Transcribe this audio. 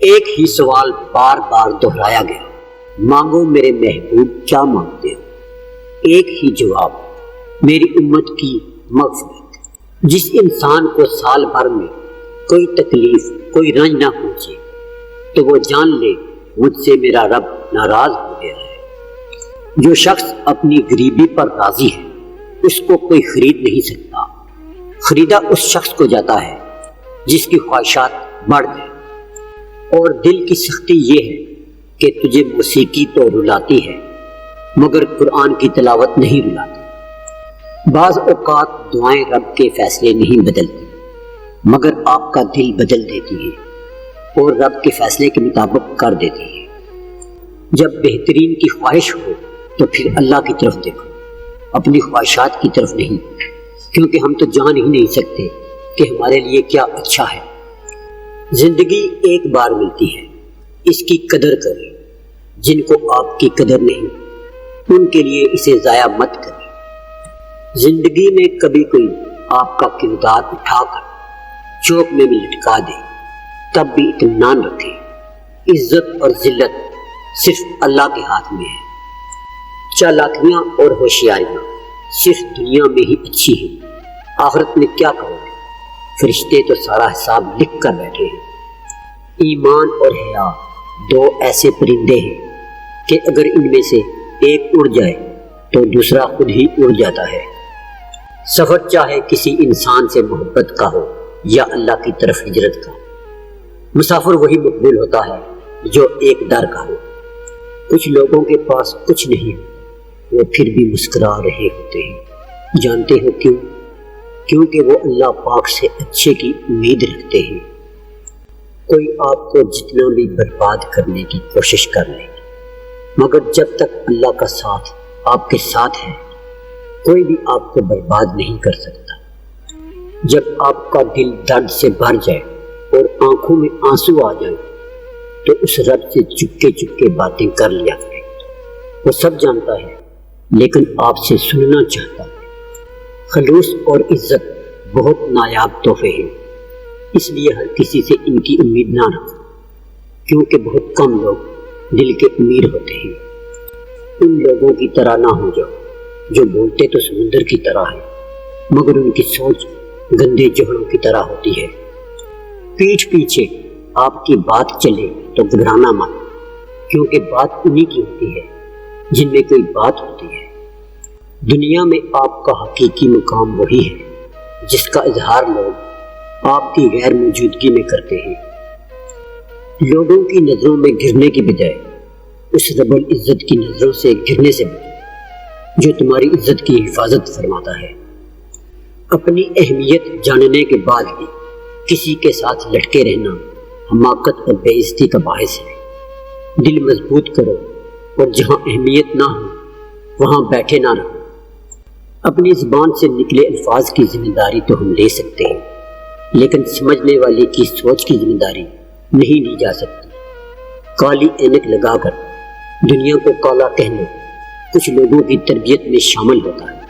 ایک ہی سوال بار بار دہرایا گیا، مانگو میرے محبوب کیا مانگتے ہو؟ ایک ہی جواب، میری امت کی مغفرت۔ جس انسان کو سال بھر میں کوئی تکلیف کوئی رنج نہ پہنچے تو وہ جان لے مجھ سے میرا رب ناراض ہو گیا ہے۔ جو شخص اپنی غریبی پر راضی ہے اس کو کوئی خرید نہیں سکتا۔ خریدا اس شخص کو جاتا ہے جس کی خواہشات بڑھ جائیں۔ اور دل کی سختی یہ ہے کہ تجھے موسیقی تو رلاتی ہے مگر قرآن کی تلاوت نہیں رلاتی۔ بعض اوقات دعائیں رب کے فیصلے نہیں بدلتی مگر آپ کا دل بدل دیتی ہے اور رب کے فیصلے کے مطابق کر دیتی ہے۔ جب بہترین کی خواہش ہو تو پھر اللہ کی طرف دیکھو، اپنی خواہشات کی طرف نہیں، کیونکہ ہم تو جان ہی نہیں سکتے کہ ہمارے لیے کیا اچھا ہے۔ زندگی ایک بار ملتی ہے، اس کی قدر کریں۔ جن کو آپ کی قدر نہیں ان کے لیے اسے ضائع مت کریں۔ زندگی میں کبھی کوئی آپ کا کردار اٹھا کر چوک میں بھی لٹکا دے تب بھی اطمینان رکھیں۔ عزت اور ذلت صرف اللہ کے ہاتھ میں ہے۔ چالاکیاں اور ہوشیاریاں صرف دنیا میں ہی اچھی ہیں، آخرت میں کیا کرو گے؟ فرشتے تو سارا حساب لکھ کر بیٹھے ہیں۔ ایمان اور حیا دو ایسے پرندے ہیں کہ اگر ان میں سے ایک اڑ جائے تو دوسرا خود ہی اڑ جاتا ہے۔ سفر چاہے کسی انسان سے محبت کا ہو یا اللہ کی طرف ہجرت کا، مسافر وہی مقبول ہوتا ہے جو ایک در کا ہو۔ کچھ لوگوں کے پاس کچھ نہیں ہے، وہ پھر بھی مسکرا رہے ہوتے ہیں۔ جانتے ہو کیوں؟ کیونکہ وہ اللہ پاک سے اچھے کی امید رکھتے ہیں۔ کوئی آپ کو جتنا بھی برباد کرنے کی کوشش کر لے مگر جب تک اللہ کا ساتھ آپ کے ساتھ ہے کوئی بھی آپ کو برباد نہیں کر سکتا۔ جب آپ کا دل درد سے بھر جائے اور آنکھوں میں آنسو آ جائیں تو اس رب سے چپکے چپکے باتیں کر لیا کریں۔ وہ سب جانتا ہے لیکن آپ سے سننا چاہتا ہے۔ خلوص اور عزت بہت نایاب تحفے ہیں، اس لیے ہر کسی سے ان کی امید نہ رکھو، کیونکہ بہت کم لوگ دل کے امیر ہوتے ہیں۔ ان لوگوں کی طرح نہ ہو جاؤ جو بولتے تو سمندر کی طرح ہے مگر ان کی سوچ گندے جوہروں کی طرح ہوتی ہے۔ پیٹھ پیچھے آپ کی بات چلے تو گھبرانا مت، کیونکہ بات انہی کی ہوتی ہے جن میں کوئی بات ہوتی ہے۔ دنیا میں آپ کا حقیقی مقام وہی ہے جس کا اظہار لوگ آپ کی غیر موجودگی میں کرتے ہیں۔ لوگوں کی نظروں میں گرنے کی بجائے اس رب العزت کی نظروں سے گرنے سے بچو جو تمہاری عزت کی حفاظت فرماتا ہے۔ اپنی اہمیت جاننے کے بعد بھی کسی کے ساتھ لٹکے رہنا حماقت اور بے عزتی کا باعث ہے۔ دل مضبوط کرو اور جہاں اہمیت نہ ہو وہاں بیٹھے نہ رہو۔ اپنی زبان سے نکلے الفاظ کی ذمہ داری تو ہم لے سکتے ہیں لیکن سمجھنے والے کی سوچ کی ذمہ داری نہیں لی جا سکتی۔ کالی اینک لگا کر دنیا کو کالا کہنا کچھ لوگوں کی تربیت میں شامل ہوتا ہے۔